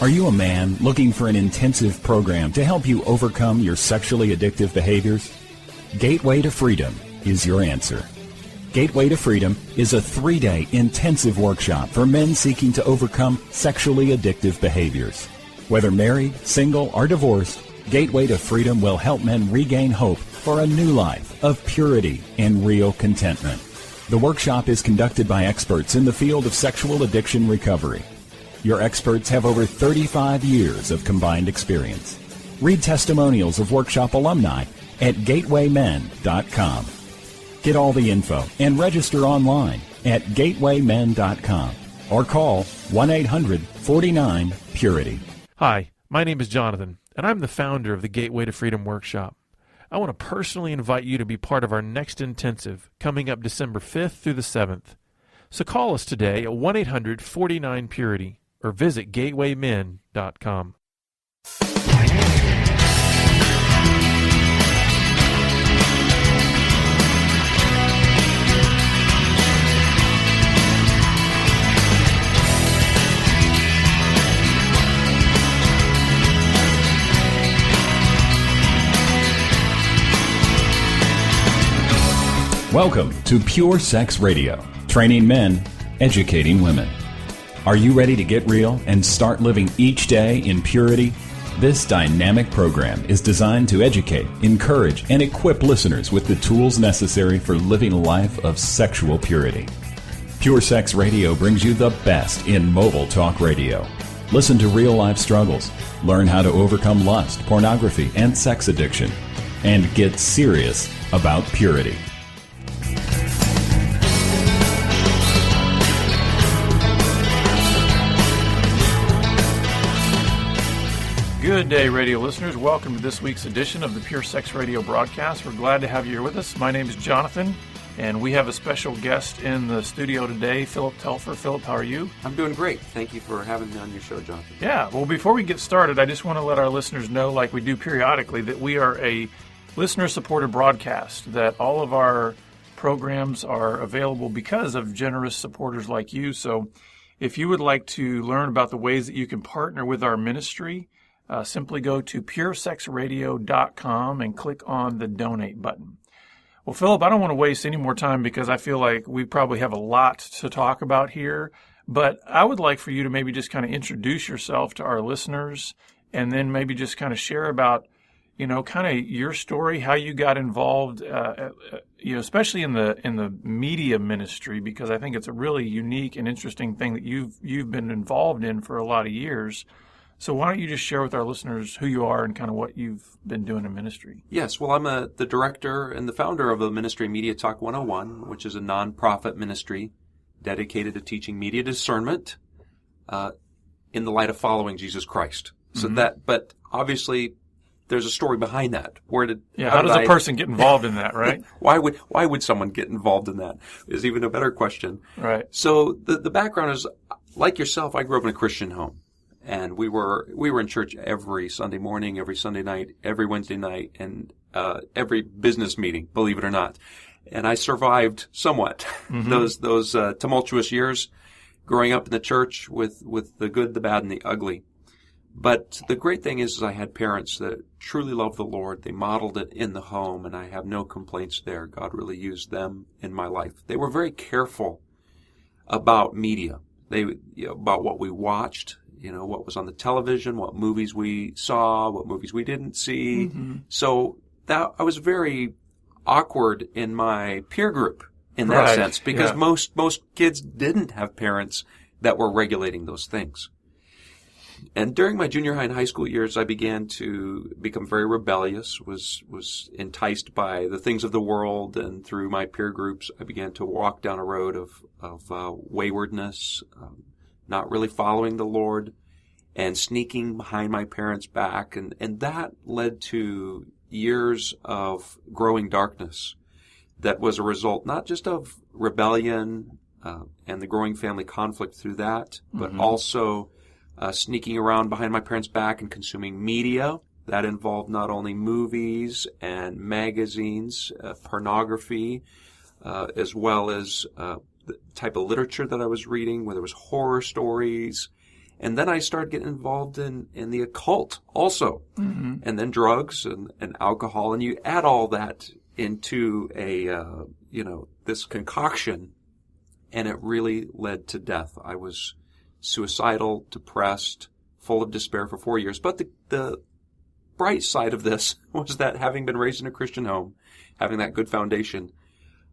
Are you a man looking for an intensive program to help you overcome your sexually addictive behaviors? Gateway to Freedom is your answer. Gateway to Freedom is a 3-day intensive workshop for men seeking to overcome sexually addictive behaviors. Whether married, single, or divorced, Gateway to Freedom will help men regain hope for a new life of purity and real contentment. The workshop is conducted by experts in the field of sexual addiction recovery. Your experts have over 35 years of combined experience. Read testimonials of workshop alumni at gatewaymen.com. Get all the info and register online at gatewaymen.com or call 1-800-49-PURITY. Hi, my name is Jonathan, and I'm the founder of the Gateway to Freedom Workshop. I want to personally invite you to be part of our next intensive coming up December 5th through the 7th. So call us today at 1-800-49-PURITY or visit gatewaymen.com. Welcome to Pure Sex Radio, training men, educating women. Are you ready to get real and start living each day in purity? This dynamic program is designed to educate, encourage, and equip listeners with the tools necessary for living a life of sexual purity. Pure Sex Radio brings you the best in mobile talk radio. Listen to real-life struggles, learn how to overcome lust, pornography, and sex addiction, and get serious about purity. Good day, radio listeners. Welcome to this week's edition of the Pure Sex Radio broadcast. We're glad to have you here with us. My name is Jonathan, and we have a special guest in the studio today, Phillip Telfer. Phillip, how are you? I'm doing great. Thank you for having me on your show, Jonathan. Yeah, well, before we get started, I just want to let our listeners know, like we do periodically, that we are a listener-supported broadcast, that all of our programs are available because of generous supporters like you. So if you would like to learn about the ways that you can partner with our ministry, simply go to puresexradio.com and click on the donate button. Well, Phillip, I don't want to waste any more time because I feel like we probably have a lot to talk about here, but I would like for you to maybe just kind of introduce yourself to our listeners and then maybe just kind of share about, kind of your story, how you got involved, especially in the media ministry, because I think it's a really unique and interesting thing that you've been involved in for a lot of years. So why don't you just share with our listeners who you are and kind of what you've been doing in ministry? Yes, well, I'm the director and the founder of the ministry Media Talk 101, which is a nonprofit ministry dedicated to teaching media discernment in the light of following Jesus Christ. So but obviously there's a story behind that. How does a person get involved in that, right? Why would someone get involved in that is even a better question. Right. So the background is, like yourself, I grew up in a Christian home. And we were in church every Sunday morning, every Sunday night, every Wednesday night, and every business meeting, believe it or not. And I survived somewhat those tumultuous years growing up in the church with the good, the bad, and the ugly. But the great thing is I had parents that truly loved the Lord. They modeled it in the home, and I have no complaints there. God really used them in my life. They were very careful about media. About what we watched. What was on the television, what movies we saw, what movies we didn't see. So that I was very awkward in my peer group in that sense because most kids didn't have parents that were regulating those things. And during my junior high and high school years, I began to become very rebellious, was enticed by the things of the world, and through my peer groups, I began to walk down a road of waywardness, not really following the Lord, and sneaking behind my parents' back. And that led to years of growing darkness that was a result not just of rebellion and the growing family conflict through that, but also sneaking around behind my parents' back and consuming media. That involved not only movies and magazines, pornography, as well as the type of literature that I was reading, where there was horror stories, And then I started getting involved in the occult also. Mm-hmm. And then drugs and alcohol. And you add all that into this concoction, and it really led to death. I was suicidal, depressed, full of despair for 4 years. But the bright side of this was that having been raised in a Christian home, having that good foundation,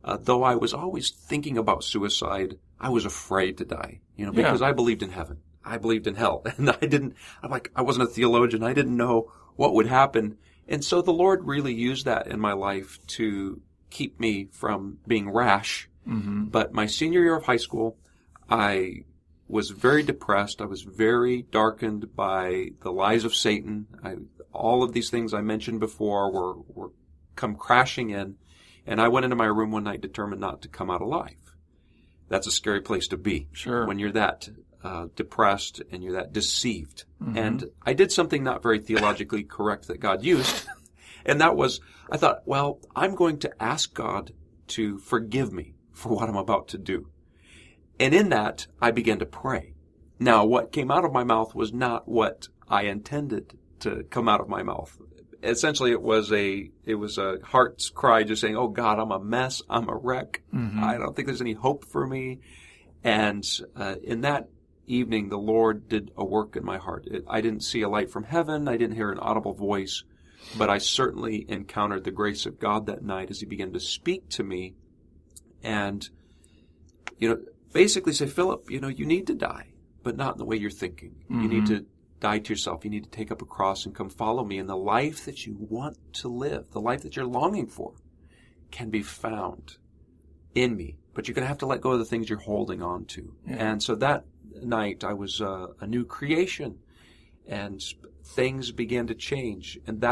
though I was always thinking about suicide, I was afraid to die, because I believed in heaven. I believed in hell. And I wasn't a theologian. I didn't know what would happen. And so the Lord really used that in my life to keep me from being rash. Mm-hmm. But my senior year of high school, I was very depressed. I was very darkened by the lies of Satan. All of these things I mentioned before were come crashing in. And I went into my room one night determined not to come out alive. That's a scary place to be. Sure. When you're that depressed and you're that deceived. Mm-hmm. And I did something not very theologically correct that God used. And that was, I thought, well, I'm going to ask God to forgive me for what I'm about to do. And in that, I began to pray. Now, what came out of my mouth was not what I intended to come out of my mouth. Essentially, it was a heart's cry just saying, oh God, I'm a mess. I'm a wreck. Mm-hmm. I don't think there's any hope for me. And in that evening, the Lord did a work in my heart. I didn't see a light from heaven. I didn't hear an audible voice, but I certainly encountered the grace of God that night as he began to speak to me and, basically say, Philip, you need to die, but not in the way you're thinking. Mm-hmm. You need to die to yourself. You need to take up a cross and come follow me. And the life that you want to live, the life that you're longing for, can be found in me. But you're going to have to let go of the things you're holding on to. Yeah. And so that night I was a new creation, and things began to change. And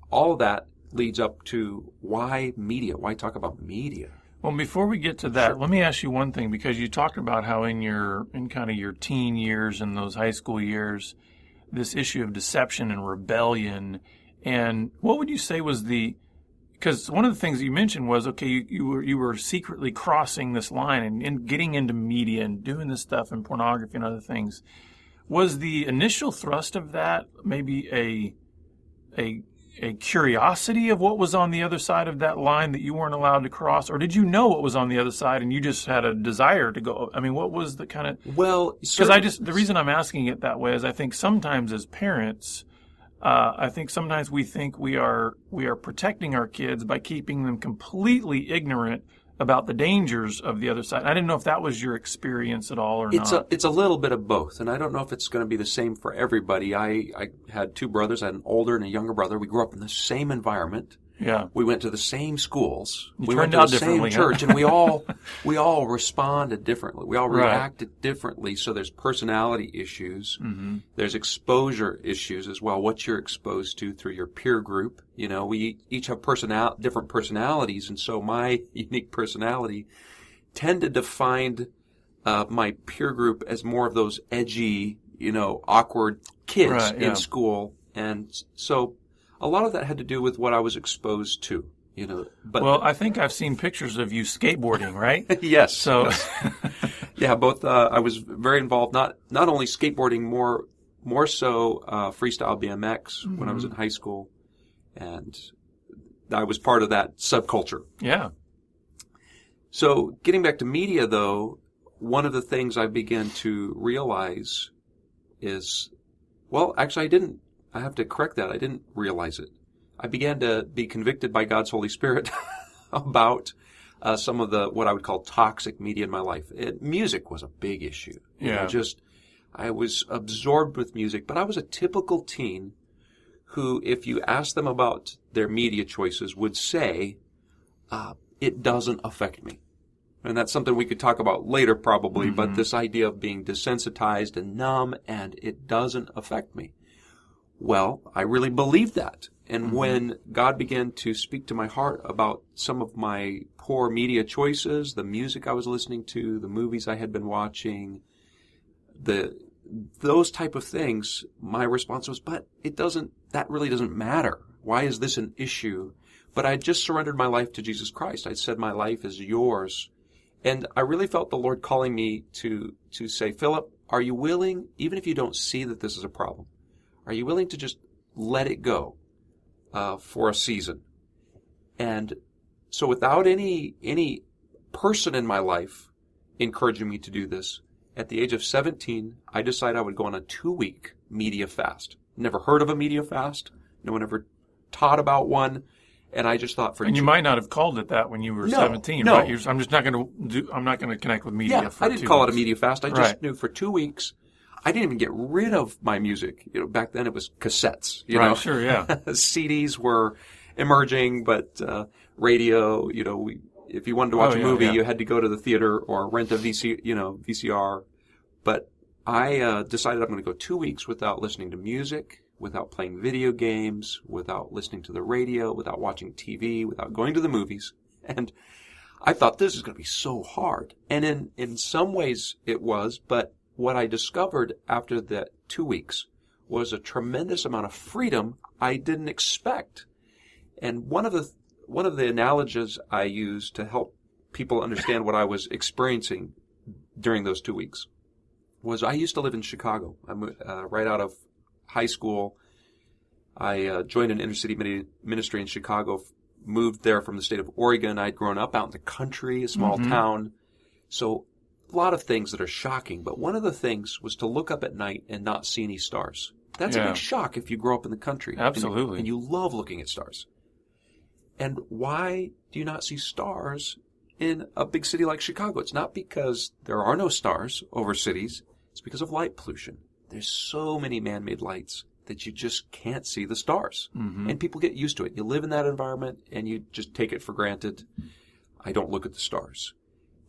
all of that leads up to why media? Why talk about media? Well, before we get to that, Let me ask you one thing, because you talked about how in kind of your teen years and those high school years, this issue of deception and rebellion. And what would you say was because one of the things you mentioned was, okay, you were secretly crossing this line and getting into media and doing this stuff and pornography and other things. Was the initial thrust of that maybe a curiosity of what was on the other side of that line that you weren't allowed to cross? Or did you know what was on the other side and you just had a desire to go? I mean, what was the kind of... Well, because the reason I'm asking it that way is I think sometimes as parents, sometimes we think we are protecting our kids by keeping them completely ignorant about the dangers of the other side. I didn't know if that was your experience at all or not. It's a little bit of both, and I don't know if it's going to be the same for everybody. I had two brothers. I had an older and a younger brother. We grew up in the same environment. Yeah. We went to the same schools. We went to the same church, and we all responded differently. We all reacted differently. So there's personality issues. Mm-hmm. There's exposure issues as well. What you're exposed to through your peer group. We each have different personalities, and so my unique personality tended to find my peer group as more of those edgy, awkward kids in school, and so a lot of that had to do with what I was exposed to, But I think I've seen pictures of you skateboarding, right? Yes. So, yeah, both. I was very involved. Not only skateboarding, more so freestyle BMX when I was in high school, and I was part of that subculture. Yeah. So, getting back to media, though, one of the things I began to realize is, actually, I didn't. I have to correct that. I didn't realize it. I began to be convicted by God's Holy Spirit about some of what I would call toxic media in my life. Music was a big issue. Yeah. I was absorbed with music, but I was a typical teen who, if you asked them about their media choices, would say, it doesn't affect me. And that's something we could talk about later probably, but this idea of being desensitized and numb, and it doesn't affect me. Well, I really believed that. And when God began to speak to my heart about some of my poor media choices, the music I was listening to, the movies I had been watching, those type of things, my response was, but that really doesn't matter. Why is this an issue? But I just surrendered my life to Jesus Christ. I said, my life is yours. And I really felt the Lord calling me to say, Philip, are you willing, even if you don't see that this is a problem, are you willing to just let it go for a season? And so without any person in my life encouraging me to do this, at the age of 17, I decided I would go on a 2-week media fast. Never heard of a media fast. No one ever taught about one. And I just thought And you might not have called it that when you were 17, no. right? I'm just not going to I'm not going to connect with media for 2 I didn't call it a weeks. media fast. I just knew for 2 weeks. I didn't even get rid of my music. Back then it was cassettes. Right, sure, yeah. CDs were emerging, but radio, if you wanted to watch a movie, you had to go to the theater or rent a VCR. But I decided I'm going to go 2 weeks without listening to music, without playing video games, without listening to the radio, without watching TV, without going to the movies. And I thought this is going to be so hard. And in some ways it was, but what I discovered after that 2 weeks was a tremendous amount of freedom I didn't expect. And one of the analogies I used to help people understand what I was experiencing during those 2 weeks was I used to live in Chicago. I moved right out of high school. I joined an inner city ministry in Chicago, moved there from the state of Oregon. I'd grown up out in the country, a small town. So a lot of things that are shocking, but one of the things was to look up at night and not see any stars. That's a big shock if you grow up in the country. Absolutely. And you love looking at stars. And why do you not see stars in a big city like Chicago? It's not because there are no stars over cities. It's because of light pollution. There's so many man-made lights that you just can't see the stars. And people get used to it. You live in that environment and you just take it for granted. I don't look at the stars.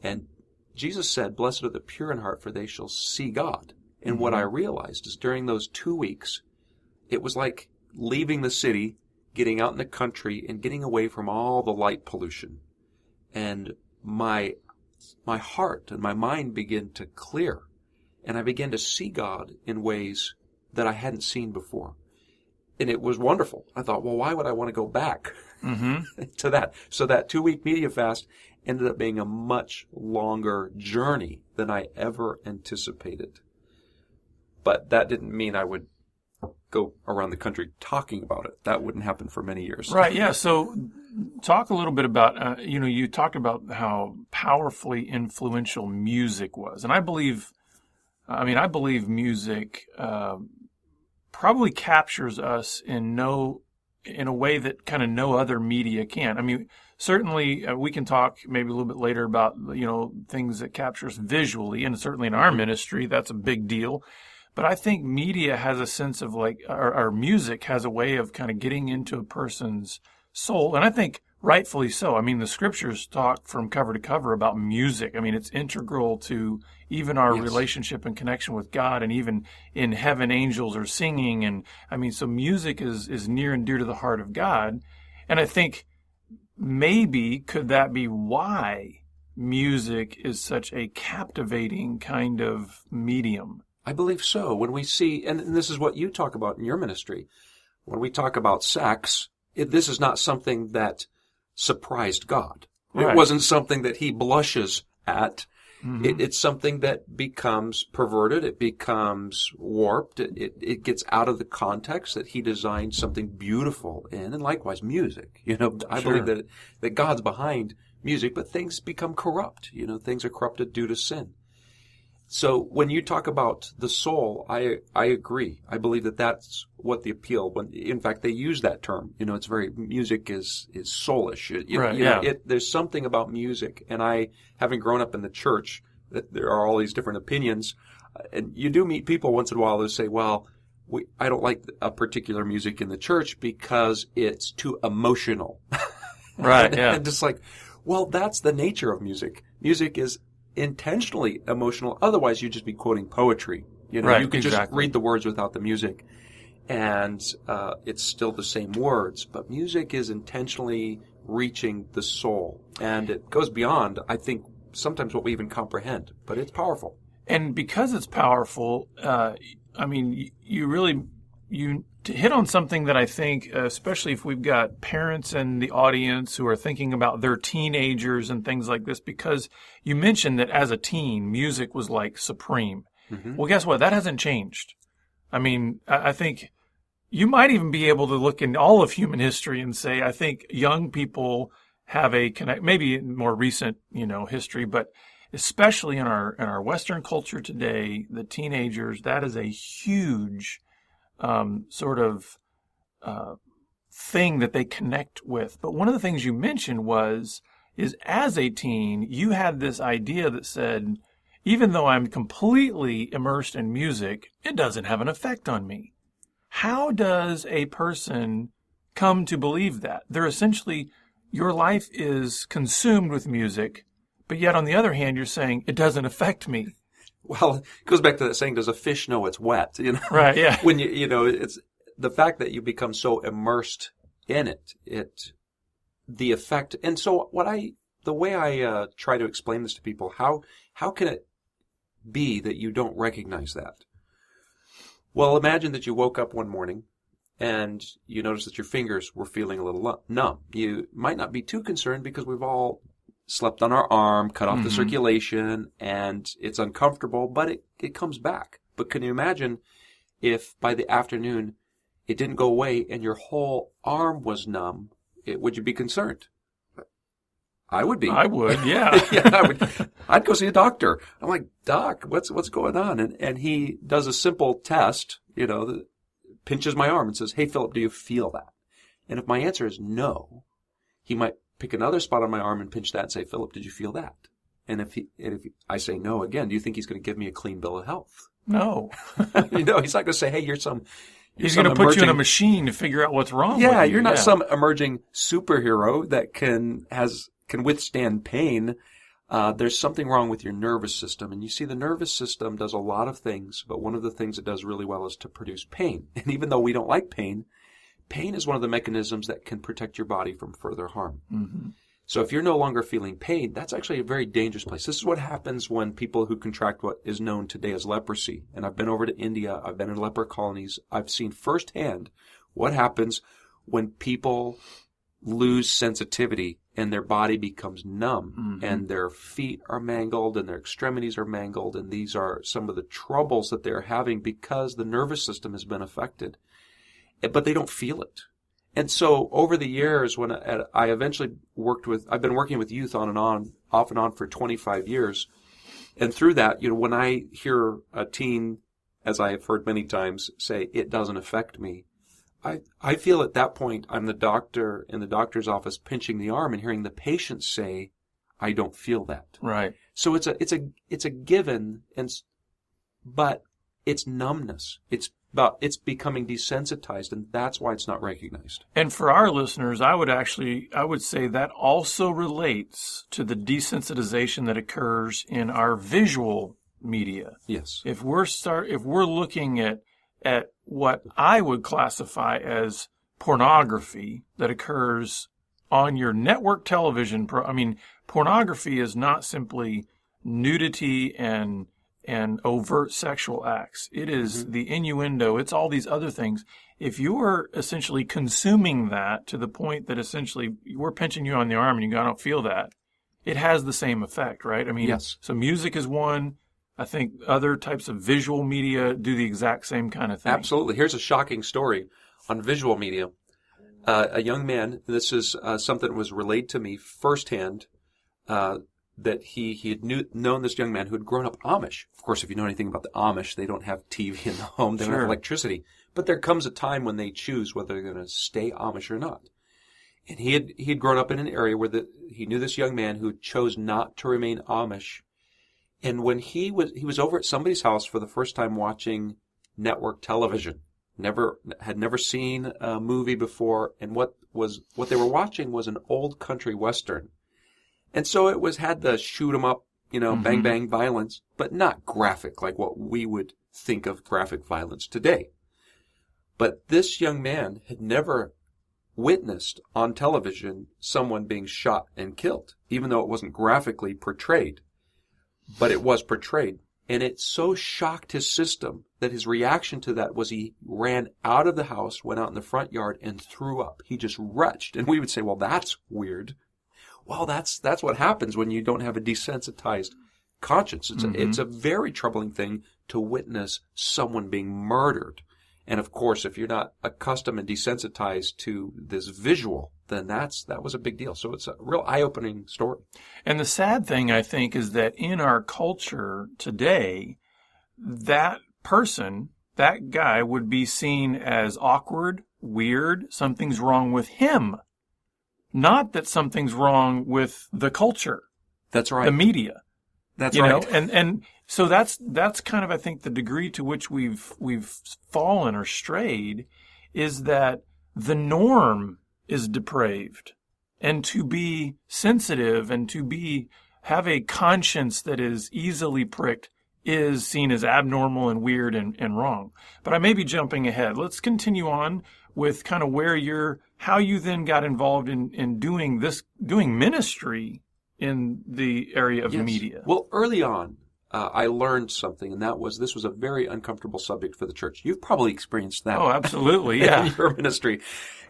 And Jesus said, blessed are the pure in heart, for they shall see God. And what I realized is during those 2 weeks, it was like leaving the city, getting out in the country, and getting away from all the light pollution. And my heart and my mind began to clear. And I began to see God in ways that I hadn't seen before. And it was wonderful. I thought, well, why would I want to go back to that? So that 2-week media fast ended up being a much longer journey than I ever anticipated. But that didn't mean I would go around the country talking about it. That wouldn't happen for many years. Right, yeah. So talk a little bit about, you talked about how powerfully influential music was. And I believe music probably captures us in a way that kind of no other media can. I mean, certainly we can talk maybe a little bit later about, things that capture us visually, and certainly in our ministry, that's a big deal. But I think media has a sense of or music has a way of kind of getting into a person's soul. And I think rightfully so. I mean, the scriptures talk from cover to cover about music. I mean, it's integral to even our relationship and connection with God, and even in heaven, angels are singing. And I mean, so music is near and dear to the heart of God. And I think maybe could that be why music is such a captivating kind of medium? I believe so. When we see, and this is what you talk about in your ministry, when we talk about sex, this is not something that surprised God. Right. It wasn't something that he blushes at. It's something that becomes perverted. It becomes warped. It gets out of the context that he designed something beautiful in. And likewise, music. I believe that God's behind music, but things become corrupt. Things are corrupted due to sin. So when you talk about the soul, I agree. I believe that that's what the appeal. In fact, they use that term. It's music is soulish. There's something about music, and I, having grown up in the church, that there are all these different opinions, and you do meet people once in a while who say, "Well, I don't like a particular music in the church because it's too emotional." Right. Yeah. And just like, well, that's the nature of music. Music is intentionally emotional. Otherwise, you'd just be quoting poetry. You could just read the words without the music, and it's still the same words. But music is intentionally reaching the soul, and it goes beyond, I think, sometimes what we even comprehend. But it's powerful. And because it's powerful, you really you hit on something that I think, especially if we've got parents in the audience who are thinking about their teenagers and things like this, because you mentioned that as a teen, music was like supreme. Mm-hmm. Well, guess what? That hasn't changed. I mean, I think you might even be able to look in all of human history and say, I think young people have a connect, maybe more recent, history, but especially in our Western culture today, the teenagers, that is a huge sort of thing that they connect with. But one of the things you mentioned is as a teen, you had this idea that said, even though I'm completely immersed in music, it doesn't have an effect on me. How does a person come to believe that? They're essentially, your life is consumed with music, but yet on the other hand, you're saying it doesn't affect me. Well, it goes back to that saying, does a fish know it's wet? Right, yeah. When it's the fact that you become so immersed in it, the effect. And so the way I try to explain this to people, how can it be that you don't recognize that? Well, imagine that you woke up one morning and you noticed that your fingers were feeling a little numb. You might not be too concerned because we've all slept on our arm, cut off the circulation, and it's uncomfortable, but it comes back. But can you imagine if by the afternoon it didn't go away and your whole arm was numb? Would you be concerned? I would be. I would, yeah. Yeah, I would. I'd go see a doctor. I'm like, Doc, what's going on? And he does a simple test, pinches my arm and says, hey, Philip, do you feel that? And if my answer is no, he might pick another spot on my arm and pinch that and say, Philip, did you feel that? And if I say no again, do you think he's going to give me a clean bill of health? No. He's not going to say, hey, he's going to put you in a machine to figure out what's wrong with you. Yeah, you're not some emerging superhero that can withstand pain. There's something wrong with your nervous system. And you see, the nervous system does a lot of things, but one of the things it does really well is to produce pain. And even though we don't like pain, pain is one of the mechanisms that can protect your body from further harm. Mm-hmm. So if you're no longer feeling pain, that's actually a very dangerous place. This is what happens when people who contract what is known today as leprosy. And I've been over to India. I've been in leper colonies. I've seen firsthand what happens when people lose sensitivity and their body becomes numb, and their feet are mangled and their extremities are mangled, and these are some of the troubles that they're having because the nervous system has been affected, but they don't feel it. And so over the years, when I eventually I've been working with youth off and on for 25 years, and through that, when I hear a teen, as I have heard many times, say, it doesn't affect me, I feel at that point I'm the doctor in the doctor's office pinching the arm and hearing the patient say, I don't feel that. Right. So it's a given, but it's numbness. It's becoming desensitized, and that's why it's not recognized. And for our listeners, I would say that also relates to the desensitization that occurs in our visual media. Yes. If we're looking at what I would classify as pornography that occurs on your network television. Pornography is not simply nudity and overt sexual acts. It is the innuendo. It's all these other things. If you're essentially consuming that to the point that essentially we're pinching you on the arm and you don't feel that, it has the same effect, right? Yes. So music is one. I think other types of visual media do the exact same kind of thing. Absolutely. Here's a shocking story on visual media. A young man, this is something that was relayed to me firsthand, that he had known this young man who had grown up Amish. Of course, if you know anything about the Amish, they don't have TV in the home. They don't have electricity. But there comes a time when they choose whether they're going to stay Amish or not. And he had grown up in an area where he knew this young man who chose not to remain Amish. And when he was over at somebody's house for the first time watching network television, had never seen a movie before, and what they were watching was an old country western. And so it had the shoot 'em up, bang bang violence, but not graphic like what we would think of graphic violence today. But this young man had never witnessed on television someone being shot and killed, even though it wasn't graphically portrayed. But it was portrayed. And it so shocked his system that his reaction to that was he ran out of the house, went out in the front yard, and threw up. He just retched. And we would say, well, that's weird. Well, that's what happens when you don't have a desensitized conscience. It's a very troubling thing to witness someone being murdered. And of course, if you're not accustomed and desensitized to this visual, then that was a big deal. So it's a real eye-opening story. And the sad thing, I think, is that in our culture today, that person, that guy, would be seen as awkward, weird, something's wrong with him. Not that something's wrong with the culture. That's right. The media. That's you right. know, and so that's kind of, I think, the degree to which we've fallen or strayed, is that the norm is depraved, and to be sensitive and to have a conscience that is easily pricked is seen as abnormal and weird and wrong. But I may be jumping ahead. Let's continue on with kind of how you then got involved in doing ministry in the area of media. Well, early on, I learned something, and this was a very uncomfortable subject for the church. You've probably experienced that. Oh, absolutely, yeah. In your ministry.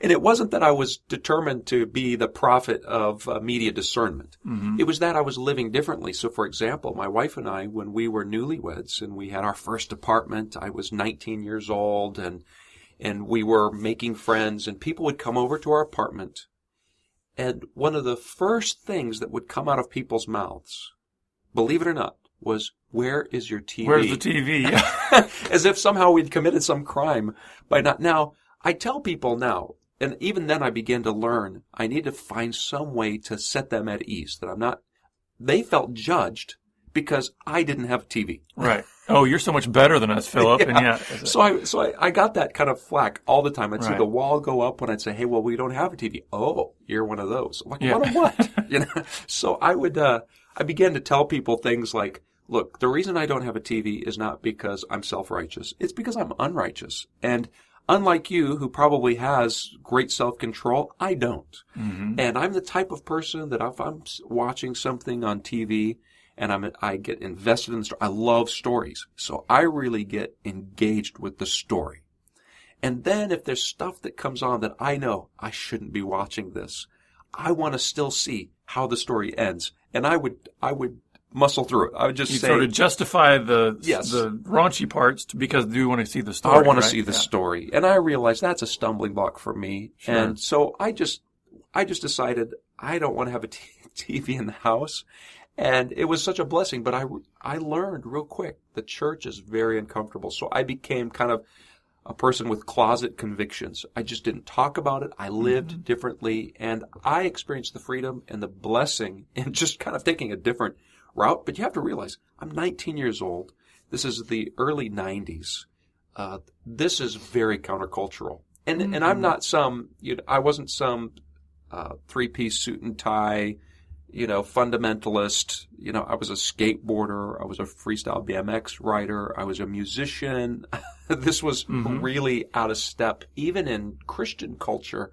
And it wasn't that I was determined to be the prophet of media discernment. Mm-hmm. It was that I was living differently. So, for example, my wife and I, when we were newlyweds and we had our first apartment, I was 19 years old, and we were making friends, and people would come over to our apartment. And one of the first things that would come out of people's mouths, believe it or not, was, "Where is your TV?" Where's the TV? As if somehow we'd committed some crime by not. Now, I tell people now, and even then I began to learn, I need to find some way to set them at ease, that they felt judged because I didn't have a TV. Right. Oh, you're so much better than us, Philip. Yeah. And So I got that kind of flack all the time. I'd see the wall go up when I'd say, "Hey, well, we don't have a TV." "Oh, you're one of those." Like, what of what? So I began to tell people things like, "Look, the reason I don't have a TV is not because I'm self-righteous. It's because I'm unrighteous. And unlike you, who probably has great self-control, I don't. Mm-hmm. And I'm the type of person that if I'm watching something on TV and I get invested in the story, I love stories. So I really get engaged with the story. And then if there's stuff that comes on that I know I shouldn't be watching this, I want to still see how the story ends. And I would muscle through it. I would just say, sort of justify the raunchy parts because you want to see the story. I want to see the story. And I realized that's a stumbling block for me. Sure. And so I just decided I don't want to have a TV in the house. And it was such a blessing, but I learned real quick the church is very uncomfortable. So I became kind of a person with closet convictions. I just didn't talk about it. I lived differently, and I experienced the freedom and the blessing in just kind of taking a different route. But you have to realize, I'm 19 years old. This is the early 90s. This is very countercultural. And I'm not I wasn't some three-piece suit and tie, fundamentalist. I was a skateboarder. I was a freestyle BMX rider. I was a musician. This was really out of step, even in Christian culture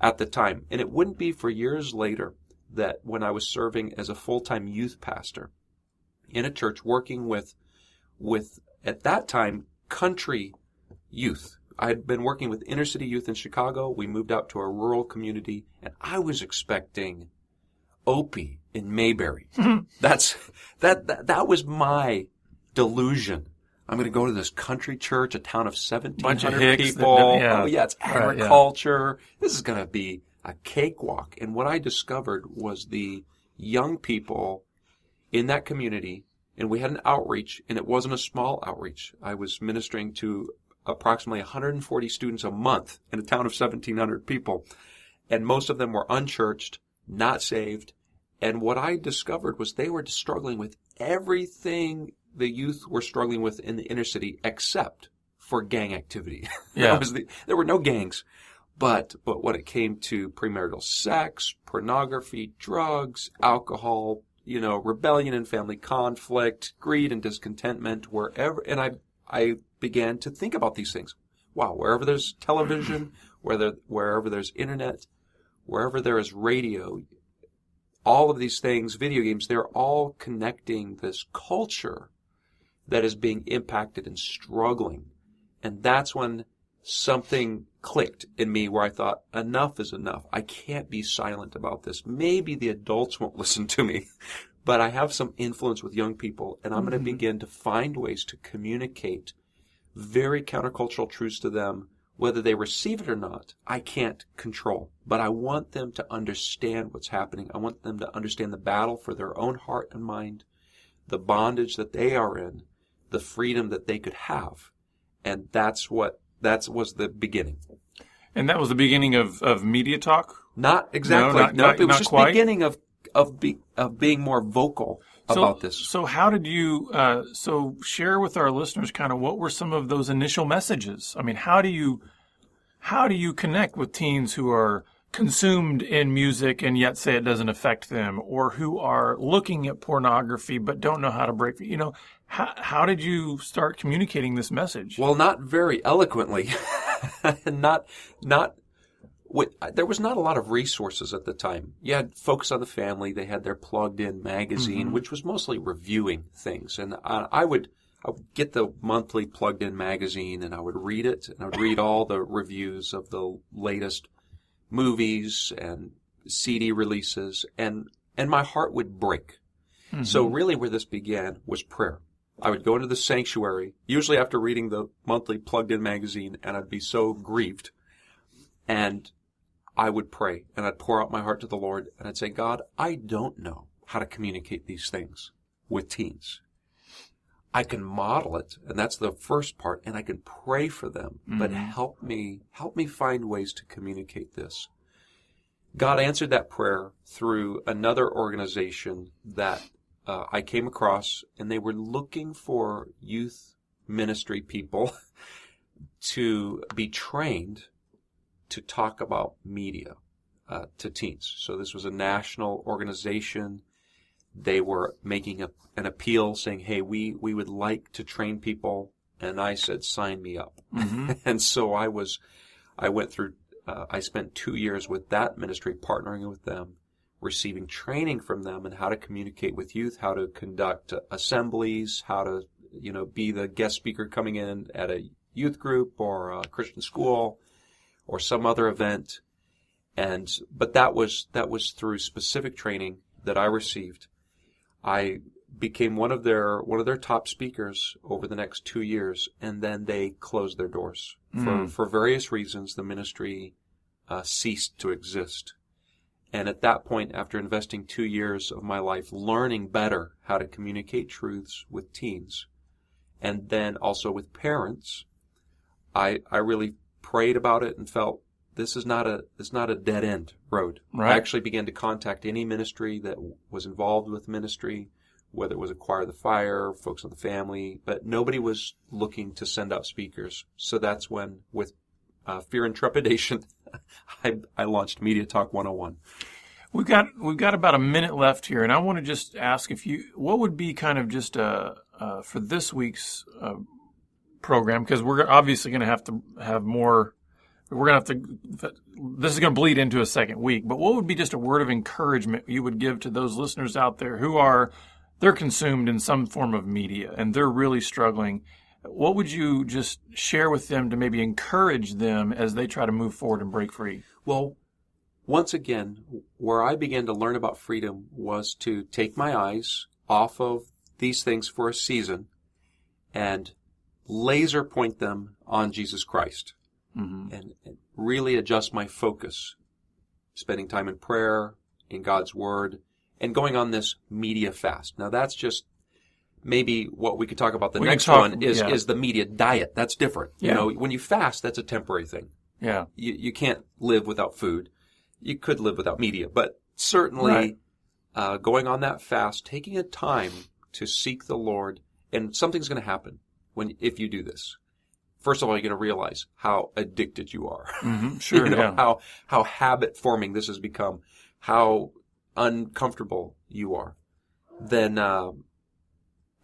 at the time. And it wouldn't be for years later that when I was serving as a full-time youth pastor in a church working with at that time, country youth. I had been working with inner city youth in Chicago. We moved out to a rural community, and I was expecting Opie in Mayberry. That was my delusion. I'm going to go to this country church, a town of 1,700 people. It's agriculture. Right, This is going to be a cakewalk. And what I discovered was the young people in that community, and we had an outreach, and it wasn't a small outreach. I was ministering to approximately 140 students a month in a town of 1,700 people. And most of them were unchurched, not saved. And what I discovered was they were struggling with everything the youth were struggling with in the inner city except for gang activity. Yeah. There were no gangs. But when it came to premarital sex, pornography, drugs, alcohol, rebellion and family conflict, greed and discontentment, wherever, and I began to think about these things. Wow, wherever there's television, wherever there's internet, wherever there is radio, all of these things, video games, they're all connecting this culture that is being impacted and struggling. And that's when something clicked in me where I thought, enough is enough. I can't be silent about this. Maybe the adults won't listen to me, but I have some influence with young people, and I'm going to begin to find ways to communicate very countercultural truths to them. Whether they receive it or not, I can't control. But I want them to understand what's happening. I want them to understand the battle for their own heart and mind, the bondage that they are in, the freedom that they could have. And that was the beginning. And that was the beginning of Media Talk? Not exactly. No, it was just quite. the beginning of being more vocal about this. So how did you, share with our listeners kind of what were some of those initial messages? I mean, how do you connect with teens who are consumed in music and yet say it doesn't affect them, or who are looking at pornography but don't know how to break, how did you start communicating this message? Well, not very eloquently. There was not a lot of resources at the time. You had Focus on the Family. They had their Plugged In magazine, which was mostly reviewing things. And I would get the monthly Plugged In magazine, and I would read it, and I would read all the reviews of the latest movies and CD releases, and my heart would break. So really where this began was prayer. I would go into the sanctuary, usually after reading the monthly Plugged In magazine, and I'd be so grieved. And I would pray, and I'd pour out my heart to the Lord, and I'd say, God, I don't know how to communicate these things with teens. I can model it, and that's the first part, and I can pray for them, but help me find ways to communicate this. God answered that prayer through another organization that I came across, and they were looking for youth ministry people to be trained to talk about media to teens. So this was a national organization. They were making an appeal saying, hey, we would like to train people. And I said, sign me up. And so I went through, I spent 2 years with that ministry, partnering with them, receiving training from them and how to communicate with youth, how to conduct assemblies, how to, be the guest speaker coming in at a youth group or a Christian school or some other event. But that was through specific training that I received. I became one of their top speakers over the next 2 years, and then they closed their doors. For various reasons, the ministry ceased to exist. And at that point, after investing 2 years of my life learning better how to communicate truths with teens, and then also with parents, I really prayed about it and felt this is not a dead end road. Right. I actually began to contact any ministry that was involved with ministry, whether it was Acquire the Fire, Focus on the Family, but nobody was looking to send out speakers. So that's when, with fear and trepidation, I launched Media Talk 101. We've got about a minute left here, and I want to just ask what would be kind of just for this week's program, because we're obviously going to have to have more. We're going to have to. This is going to bleed into a second week, but what would be just a word of encouragement you would give to those listeners out there who they're consumed in some form of media and they're really struggling? What would you just share with them to maybe encourage them as they try to move forward and break free? Well, once again, where I began to learn about freedom was to take my eyes off of these things for a season and laser point them on Jesus Christ. And really adjust my focus, spending time in prayer, in God's Word, and going on this media fast. Now, that's just maybe what we could talk about. The next one is the media diet. That's different. Yeah. When you fast, that's a temporary thing. Yeah. You can't live without food. You could live without media, but certainly going on that fast, taking a time to seek the Lord, and something's going to happen if you do this. First of all, you're going to realize how addicted you are. Sure, how habit forming this has become, how uncomfortable you are. Then, and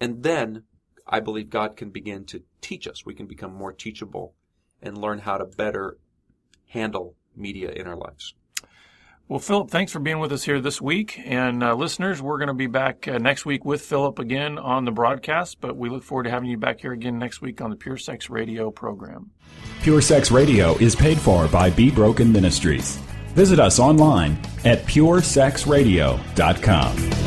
then I believe God can begin to teach us. We can become more teachable and learn how to better handle media in our lives. Well, Phillip, thanks for being with us here this week. And listeners, we're going to be back next week with Phillip again on the broadcast, but we look forward to having you back here again next week on the Pure Sex Radio program. Pure Sex Radio is paid for by Be Broken Ministries. Visit us online at puresexradio.com.